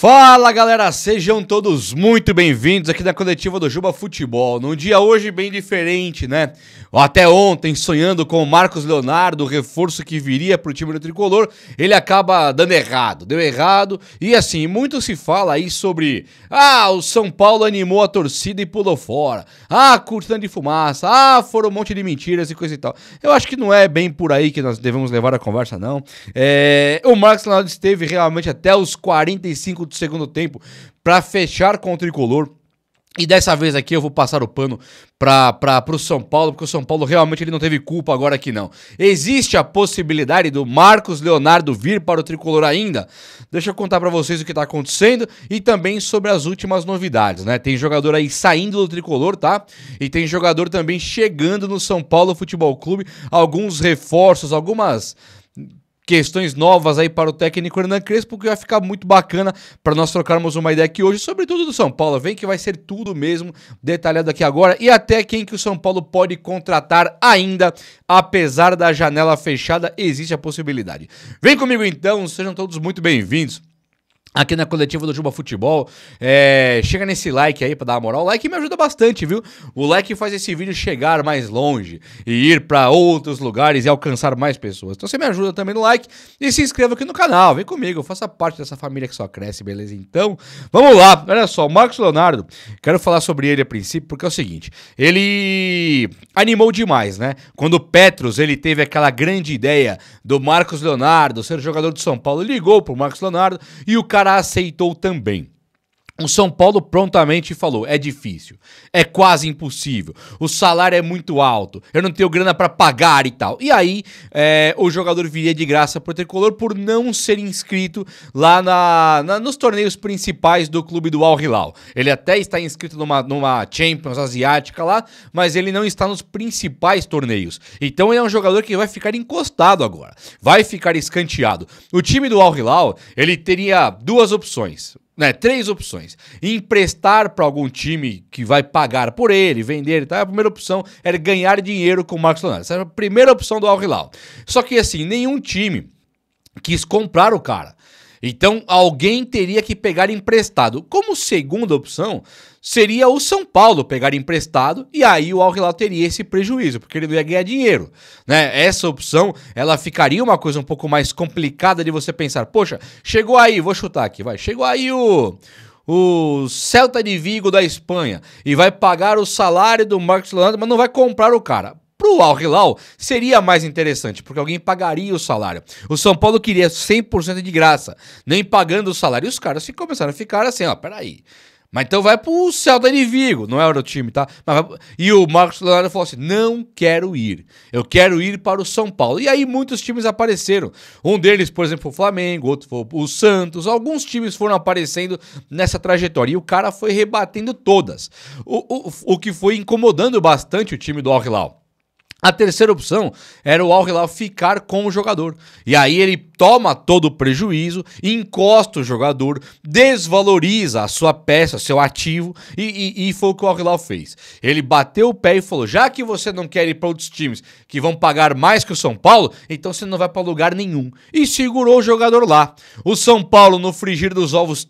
Fala galera, sejam todos muito bem-vindos aqui na coletiva do Juba Futebol. Num dia hoje bem diferente, né? Até ontem, sonhando com o Marcos Leonardo, o reforço que viria pro time do Tricolor, ele acaba dando errado, deu errado. E assim, muito se fala aí sobre o São Paulo animou a torcida e pulou fora. Cortina de fumaça, foram um monte de mentiras e coisa e tal. Eu acho que não é bem por aí que nós devemos levar a conversa, não. O Marcos Leonardo esteve realmente até os 45 do segundo tempo para fechar com o Tricolor. E dessa vez aqui eu vou passar o pano pro São Paulo, porque o São Paulo realmente ele não teve culpa agora aqui não. Existe a possibilidade do Marcos Leonardo vir para o Tricolor ainda? Deixa eu contar pra vocês o que tá acontecendo e também sobre as últimas novidades, né? Tem jogador aí saindo do Tricolor, tá? E tem jogador também chegando no São Paulo Futebol Clube, alguns reforços, algumas questões novas aí para o técnico Hernan Crespo, que vai ficar muito bacana para nós trocarmos uma ideia aqui hoje, sobretudo do São Paulo. Vem que vai ser tudo mesmo detalhado aqui agora e até quem que o São Paulo pode contratar ainda, apesar da janela fechada, existe a possibilidade. Vem comigo então, sejam todos muito bem-vindos aqui na coletiva do Juba Futebol. Chega nesse like aí pra dar uma moral. O like me ajuda bastante, viu? O like faz esse vídeo chegar mais longe e ir pra outros lugares e alcançar mais pessoas. Então você me ajuda também no like e se inscreva aqui no canal. Vem comigo, faça parte dessa família que só cresce, beleza? Então, vamos lá. Olha só, o Marcos Leonardo, quero falar sobre ele a princípio porque é o seguinte, ele animou demais, né? Quando o Petros, ele teve aquela grande ideia do Marcos Leonardo ser jogador do São Paulo, ligou pro Marcos Leonardo e o cara aceitou também. O São Paulo prontamente falou, é difícil, é quase impossível, o salário é muito alto, eu não tenho grana pra pagar e tal. E aí, o jogador viria de graça pro Tricolor por não ser inscrito lá nos torneios principais do clube do Al Hilal. Ele até está inscrito numa Champions asiática lá, mas ele não está nos principais torneios. Então ele é um jogador que vai ficar encostado agora, vai ficar escanteado. O time do Al Hilal, ele teria duas opções. Três opções. Emprestar para algum time que vai pagar por ele, vender e tal. A primeira opção era ganhar dinheiro com o Marcos Leonardo. Essa era a primeira opção do Al Hilal. Só que assim, nenhum time quis comprar o cara. Então alguém teria que pegar emprestado. Como segunda opção, seria o São Paulo pegar emprestado e aí o Al Hilal teria esse prejuízo, porque ele não ia ganhar dinheiro, né? Essa opção, ela ficaria uma coisa um pouco mais complicada de você pensar, poxa, chegou aí, vou chutar aqui, chegou aí o Celta de Vigo da Espanha e vai pagar o salário do Marcos Leonardo, mas não vai comprar o cara. Pro Al Hilal seria mais interessante, porque alguém pagaria o salário. O São Paulo queria 100% de graça, nem pagando o salário. E os caras começaram a ficar assim, peraí. Mas então vai pro Celta de Vigo, não era o time, tá? E o Marcos Leonardo falou assim, não quero ir, eu quero ir para o São Paulo. E aí muitos times apareceram, um deles, por exemplo, o Flamengo, outro foi o Santos, alguns times foram aparecendo nessa trajetória e o cara foi rebatendo todas, o que foi incomodando bastante o time do Al Hilal. A terceira opção era o Al Hilal ficar com o jogador. E aí ele toma todo o prejuízo, encosta o jogador, desvaloriza a sua peça, seu ativo, e foi o que o Al Hilal fez. Ele bateu o pé e falou, já que você não quer ir para outros times que vão pagar mais que o São Paulo, então você não vai para lugar nenhum. E segurou o jogador lá. O São Paulo, no frigir dos ovos,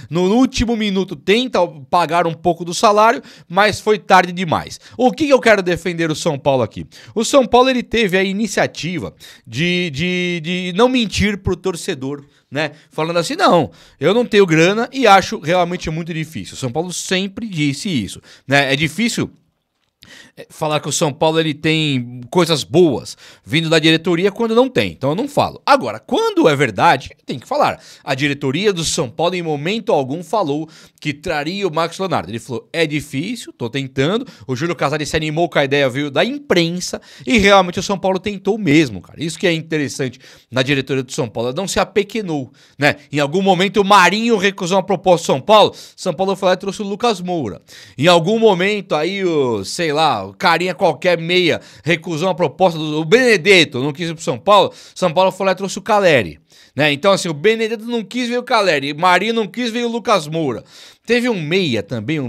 no último minuto, tenta pagar um pouco do salário, mas foi tarde demais. O que eu quero defender o São Paulo aqui? O São Paulo, ele teve a iniciativa de não mentir pro torcedor, né? Falando assim, não, eu não tenho grana e acho realmente muito difícil. O São Paulo sempre disse isso, né? É difícil falar que o São Paulo ele tem coisas boas vindo da diretoria quando não tem, então eu não falo. Agora, quando é verdade, tem que falar. A diretoria do São Paulo em momento algum falou que traria o Marcos Leonardo. Ele falou, é difícil, tô tentando. O Júlio Casares se animou com a ideia, veio da imprensa e realmente o São Paulo tentou mesmo, cara. Isso que é interessante na diretoria do São Paulo, ela não se apequenou, né? Em algum momento o Marinho recusou uma proposta do São Paulo foi lá e trouxe o Lucas Moura. Em algum momento aí sei lá, o carinha qualquer meia recusou uma proposta do Benedetto, não quis ir pro São Paulo foi lá e trouxe o Caleri, né? Então assim, o Benedetto não quis, veio o Caleri, Marinho não quis, veio o Lucas Moura. Teve um meia também,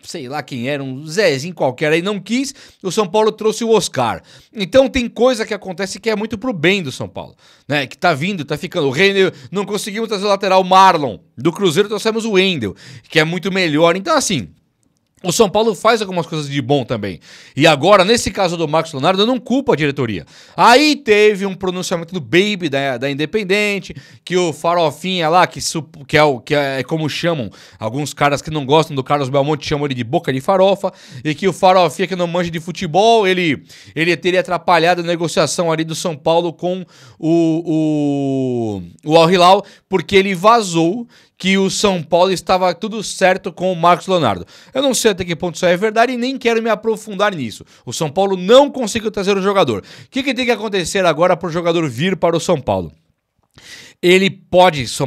sei lá quem era, um Zezinho qualquer aí, não quis, o São Paulo trouxe o Oscar. Então tem coisa que acontece que é muito pro bem do São Paulo, né? Que tá vindo, tá ficando, o Renner não conseguimos trazer o lateral Marlon. Do Cruzeiro trouxemos o Wendel, que é muito melhor. Então, assim, o São Paulo faz algumas coisas de bom também. E agora, nesse caso do Marcos Leonardo, eu não culpo a diretoria. Aí teve um pronunciamento do Baby, da Independente, que o Farofinha lá, que é como chamam alguns caras que não gostam do Carlos Belmonte, chamam ele de boca de farofa, e que o Farofinha, que não manja de futebol, ele teria atrapalhado a negociação ali do São Paulo com o Al Hilal, porque ele vazou que o São Paulo estava tudo certo com o Marcos Leonardo. Eu não sei até que ponto isso é verdade e nem quero me aprofundar nisso. O São Paulo não conseguiu trazer o jogador. O que tem que acontecer agora para o jogador vir para o São Paulo? Ele pode ser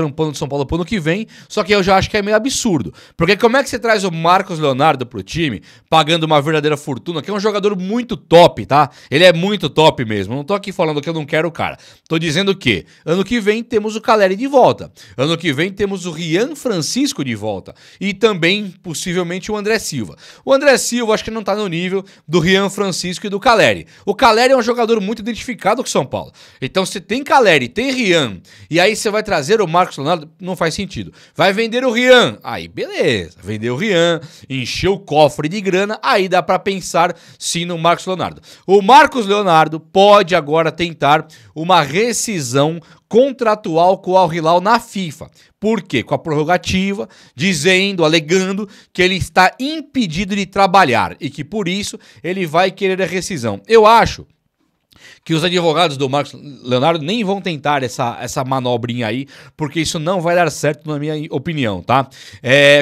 um plano de São Paulo pro ano que vem, só que eu já acho que é meio absurdo. Porque como é que você traz o Marcos Leonardo pro time, pagando uma verdadeira fortuna, que é um jogador muito top, tá? Ele é muito top mesmo. Não tô aqui falando que eu não quero o cara. Tô dizendo que ano que vem temos o Caleri de volta. Ano que vem temos o Rian Francisco de volta. E também, possivelmente, o André Silva. O André Silva acho que não tá no nível do Rian Francisco e do Caleri. O Caleri é um jogador muito identificado com o São Paulo. Então, se tem Caleri, tem Rian, e aí você vai trazer o Marcos Leonardo, não faz sentido. Vai vender o Rian, aí beleza, vender o Rian, encher o cofre de grana, aí dá pra pensar sim no Marcos Leonardo. O Marcos Leonardo pode agora tentar uma rescisão contratual com o Al Hilal na FIFA. Por quê? Com a prorrogativa, alegando que ele está impedido de trabalhar e que por isso ele vai querer a rescisão. Eu acho que os advogados do Marcos Leonardo nem vão tentar essa manobrinha aí, porque isso não vai dar certo na minha opinião, tá?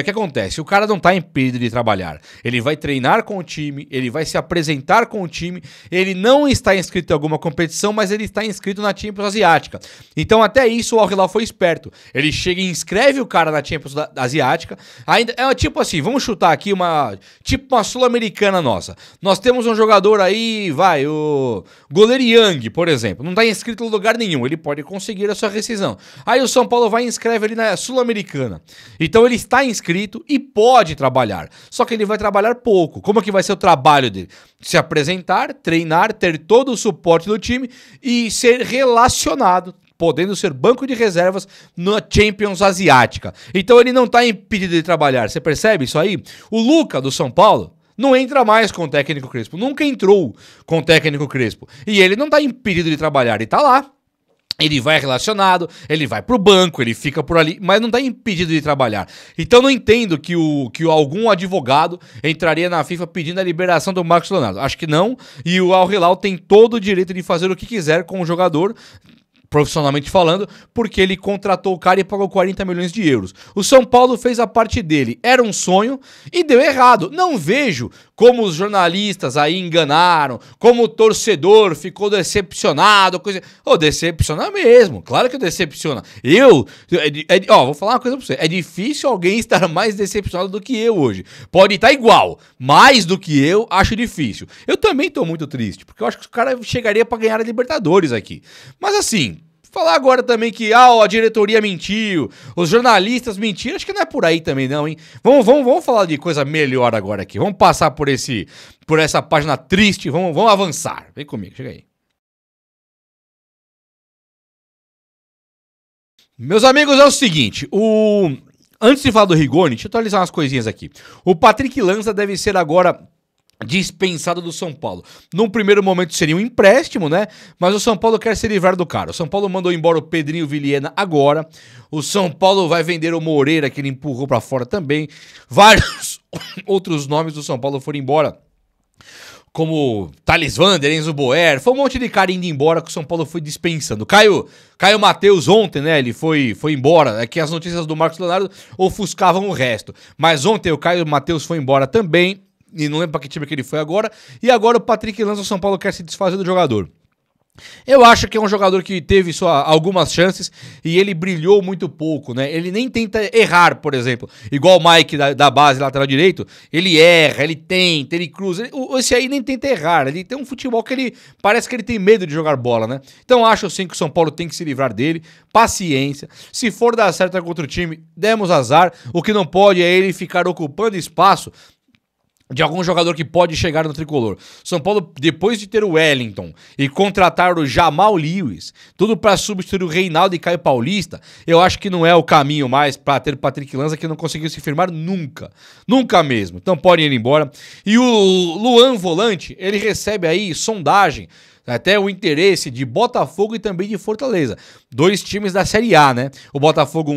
O que acontece? O cara não tá impedido de trabalhar. Ele vai treinar com o time, ele vai se apresentar com o time, ele não está inscrito em alguma competição, mas ele está inscrito na Champions Asiática. Então até isso o Al Hilal foi esperto. Ele chega e inscreve o cara na Champions Asiática, ainda é tipo assim, vamos chutar aqui uma Sul-Americana nossa. Nós temos um jogador aí, o goleiro Yang, por exemplo, não está inscrito em lugar nenhum, ele pode conseguir a sua rescisão. Aí o São Paulo vai e inscreve ali na Sul-Americana. Então ele está inscrito e pode trabalhar. Só que ele vai trabalhar pouco. Como é que vai ser o trabalho dele? Se apresentar, treinar, ter todo o suporte do time e ser relacionado, podendo ser banco de reservas na Champions Asiática. Então ele não está impedido de trabalhar. Você percebe isso aí? O Luca do São Paulo não entra mais com o técnico Crespo. Nunca entrou com o técnico Crespo. E ele não tá impedido de trabalhar. Ele tá lá. Ele vai relacionado, ele vai pro banco, ele fica por ali, mas não tá impedido de trabalhar. Então não entendo que algum advogado entraria na FIFA pedindo a liberação do Marcos Leonardo. Acho que não. E o Al Hilal tem todo o direito de fazer o que quiser com o jogador, profissionalmente falando, porque ele contratou o cara e pagou 40 milhões de euros. O São Paulo fez a parte dele, era um sonho e deu errado. Não vejo como os jornalistas aí enganaram, como o torcedor ficou decepcionado, coisa... decepciona mesmo, claro que decepciona. Vou falar uma coisa pra você, é difícil alguém estar mais decepcionado do que eu hoje. Pode estar igual, mais do que eu, acho difícil. Eu também tô muito triste, porque eu acho que o cara chegaria pra ganhar a Libertadores aqui. Mas assim, falar agora também que a diretoria mentiu, os jornalistas mentiram, acho que não é por aí também não, hein? Vamos falar de coisa melhor agora aqui. Vamos passar por essa página triste, vamos avançar. Vem comigo, chega aí. Meus amigos, é o seguinte, antes de falar do Rigoni, deixa eu atualizar umas coisinhas aqui. O Patrick Lanza deve ser agora dispensado do São Paulo. Num primeiro momento seria um empréstimo, né? Mas o São Paulo quer se livrar do cara. O São Paulo mandou embora o Pedrinho Vilhena agora. O São Paulo vai vender o Moreira, que ele empurrou pra fora também. Vários outros nomes do São Paulo foram embora, como Thales Vander, Enzo Boer, foi um monte de cara indo embora que o São Paulo foi dispensando. Caio Mateus ontem, né, ele foi embora, é que as notícias do Marcos Leonardo ofuscavam o resto. Mas ontem o Caio Mateus foi embora também, e não lembro pra que time que ele foi agora, e agora o Patrick Lanza, o São Paulo quer se desfazer do jogador. Eu acho que é um jogador que teve algumas chances e ele brilhou muito pouco, né? Ele nem tenta errar, por exemplo. Igual o Mike da base, lateral direito, ele erra, ele tenta, ele cruza. Esse aí nem tenta errar, ele tem um futebol que ele parece que ele tem medo de jogar bola, né? Então acho sim que o São Paulo tem que se livrar dele, paciência. Se for dar certo contra o time, demos azar. O que não pode é ele ficar ocupando espaço de algum jogador que pode chegar no tricolor. São Paulo, depois de ter o Wellington e contratar o Jamal Lewis, tudo para substituir o Reinaldo e Caio Paulista, eu acho que não é o caminho mais para ter o Patrick Lanza, que não conseguiu se firmar nunca. Nunca mesmo. Então podem ir embora. E o Luan Volante, ele recebe aí sondagem, até o interesse de Botafogo e também de Fortaleza. 2 times da Série A, né? O Botafogo,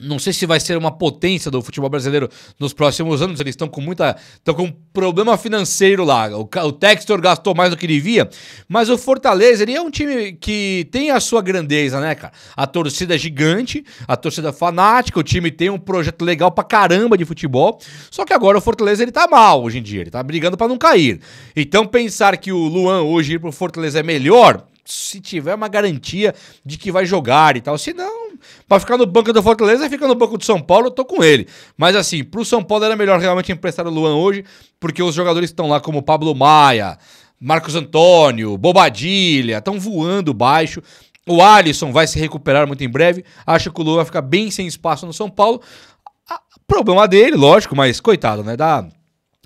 não sei se vai ser uma potência do futebol brasileiro nos próximos anos. Eles estão com um problema financeiro lá. O Textor gastou mais do que devia, mas o Fortaleza, ele é um time que tem a sua grandeza, né, cara? A torcida é gigante, a torcida fanática, o time tem um projeto legal pra caramba de futebol, só que agora o Fortaleza, ele tá mal hoje em dia, ele tá brigando pra não cair. Então pensar que o Luan hoje ir pro Fortaleza é melhor, se tiver uma garantia de que vai jogar e tal. Se não, pra ficar no banco do Fortaleza, fica no banco do São Paulo, eu tô com ele. Mas assim, pro São Paulo era melhor realmente emprestar o Luan hoje, porque os jogadores estão lá como Pablo Maia, Marcos Antônio, Bobadilha, estão voando baixo. O Alisson vai se recuperar muito em breve. Acho que o Luan vai ficar bem sem espaço no São Paulo. Problema dele, lógico, mas coitado, né?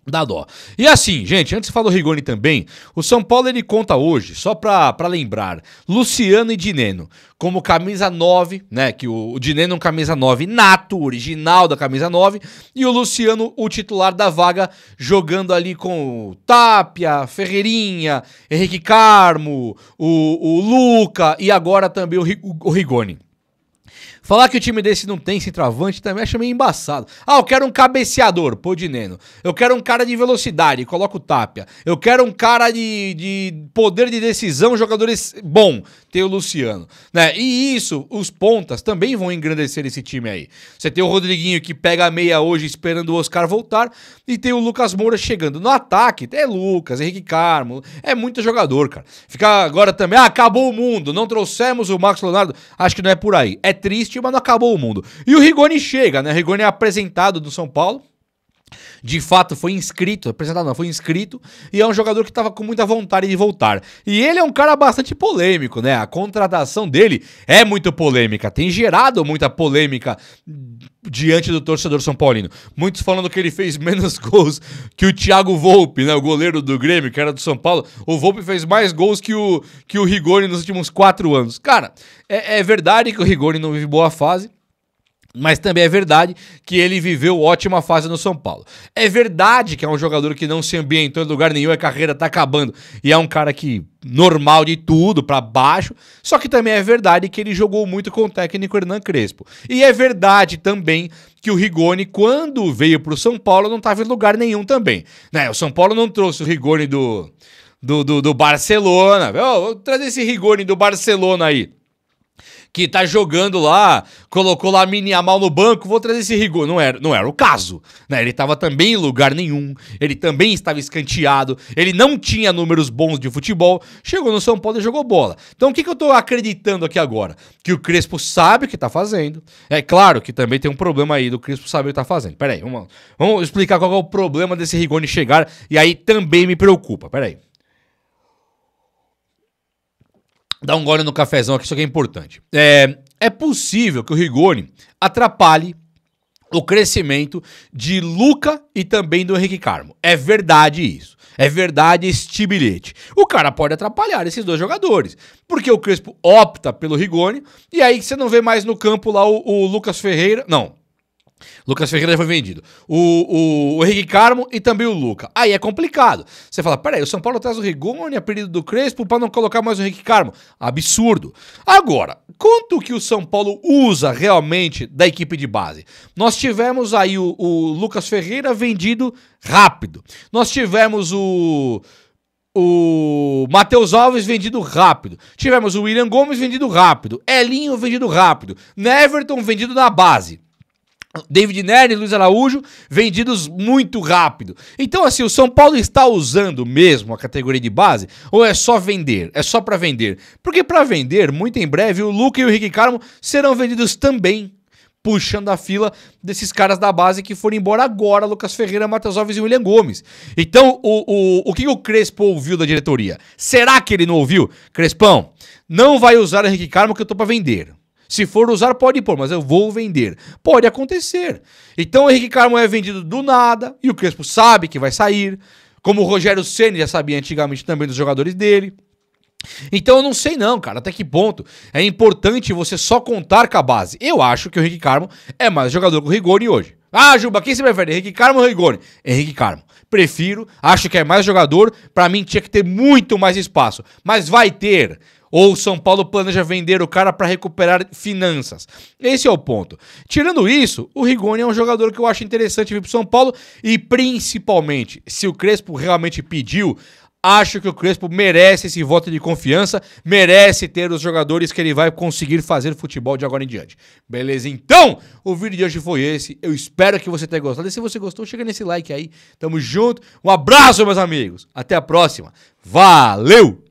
Dá dó. E assim, gente, antes de falar do Rigoni também, o São Paulo ele conta hoje, só pra lembrar, Luciano e Dineno como camisa 9, né, que o Dineno é um camisa 9 nato, original da camisa 9, e o Luciano o titular da vaga, jogando ali com o Tapia, Ferreirinha, Henrique Carmo, o Luca e agora também o Rigoni. Falar que o time desse não tem centroavante também acho meio embaçado. Eu quero um cabeceador, pô, Dineno. Eu quero um cara de velocidade, coloca o Tapia. Eu quero um cara de poder de decisão, jogadores bom, tem o Luciano, né? E isso, os pontas também vão engrandecer esse time aí. Você tem o Rodriguinho que pega a meia hoje esperando o Oscar voltar e tem o Lucas Moura chegando. No ataque, tem Lucas, Henrique Carmo, é muito jogador, cara. Ficar agora também, acabou o mundo, não trouxemos o Marcos Leonardo, acho que não é por aí. É triste, mas não acabou o mundo. E o Rigoni chega, né? O Rigoni é apresentado do São Paulo. De fato, foi inscrito, apresentado não, foi inscrito, e é um jogador que estava com muita vontade de voltar. E ele é um cara bastante polêmico, né? A contratação dele é muito polêmica, tem gerado muita polêmica diante do torcedor são paulino. Muitos falando que ele fez menos gols que o Thiago Volpe, né? O goleiro do Grêmio, que era do São Paulo. O Volpe fez mais gols que o Rigoni nos últimos 4 anos. Cara, é verdade que o Rigoni não vive boa fase, mas também é verdade que ele viveu ótima fase no São Paulo. É verdade que é um jogador que não se ambientou em lugar nenhum, a carreira tá acabando. E é um cara que normal de tudo, pra baixo. Só que também é verdade que ele jogou muito com o técnico Hernan Crespo. E é verdade também que o Rigoni, quando veio pro São Paulo, não tava em lugar nenhum também, né? O São Paulo não trouxe o Rigoni do Barcelona. Vou trazer esse Rigoni do Barcelona aí, que tá jogando lá, colocou lá Mini Yamal no banco, vou trazer esse Rigoni. Não era o caso, né? Ele tava também em lugar nenhum, ele também estava escanteado, ele não tinha números bons de futebol, chegou no São Paulo e jogou bola. Então o que eu tô acreditando aqui agora? Que o Crespo sabe o que tá fazendo. É claro que também tem um problema aí do Crespo saber o que tá fazendo. Pera aí, vamos explicar qual é o problema desse Rigoni chegar, e aí também me preocupa. Pera aí. Dá um gole no cafezão aqui, isso aqui é importante. É possível que o Rigoni atrapalhe o crescimento de Luca e também do Henrique Carmo. É verdade isso. É verdade este bilhete. O cara pode atrapalhar esses 2 jogadores, porque o Crespo opta pelo Rigoni, e aí você não vê mais no campo lá o Lucas Ferreira. Não. Lucas Ferreira já foi vendido. O Henrique Carmo e também o Luca. Aí é complicado. Você fala, peraí, o São Paulo traz o Rigoni a pedido do Crespo pra não colocar mais o Henrique Carmo. Absurdo. Agora, quanto que o São Paulo usa realmente da equipe de base? Nós tivemos aí o Lucas Ferreira vendido rápido. Nós tivemos o Matheus Alves vendido rápido. Tivemos o William Gomes vendido rápido. Elinho vendido rápido. Neverton vendido na base. David Nery e Luiz Araújo vendidos muito rápido. Então assim, o São Paulo está usando mesmo a categoria de base ou é só vender? É só para vender? Porque para vender, muito em breve, o Luca e o Henrique Carmo serão vendidos também, puxando a fila desses caras da base que foram embora agora, Lucas Ferreira, Matheus Alves e William Gomes. Então, o que o Crespo ouviu da diretoria? Será que ele não ouviu? Crespão, não vai usar o Henrique Carmo que eu tô para vender. Se for usar, pode pôr, mas eu vou vender. Pode acontecer. Então o Henrique Carmo é vendido do nada e o Crespo sabe que vai sair, como o Rogério Ceni já sabia antigamente também dos jogadores dele. Então eu não sei não, cara, até que ponto é importante você só contar com a base. Eu acho que o Henrique Carmo é mais jogador que o Rigoni hoje. Ah, Juba, quem você prefere, Henrique Carmo ou Rigoni? Henrique Carmo. Prefiro, acho que é mais jogador, pra mim tinha que ter muito mais espaço. Mas vai ter, ou o São Paulo planeja vender o cara pra recuperar finanças. Esse é o ponto. Tirando isso, o Rigoni é um jogador que eu acho interessante vir pro São Paulo e principalmente, se o Crespo realmente pediu, acho que o Crespo merece esse voto de confiança, merece ter os jogadores que ele vai conseguir fazer futebol de agora em diante. Beleza? Então, o vídeo de hoje foi esse. Eu espero que você tenha gostado. E se você gostou, chega nesse like aí. Tamo junto. Um abraço, meus amigos. Até a próxima. Valeu!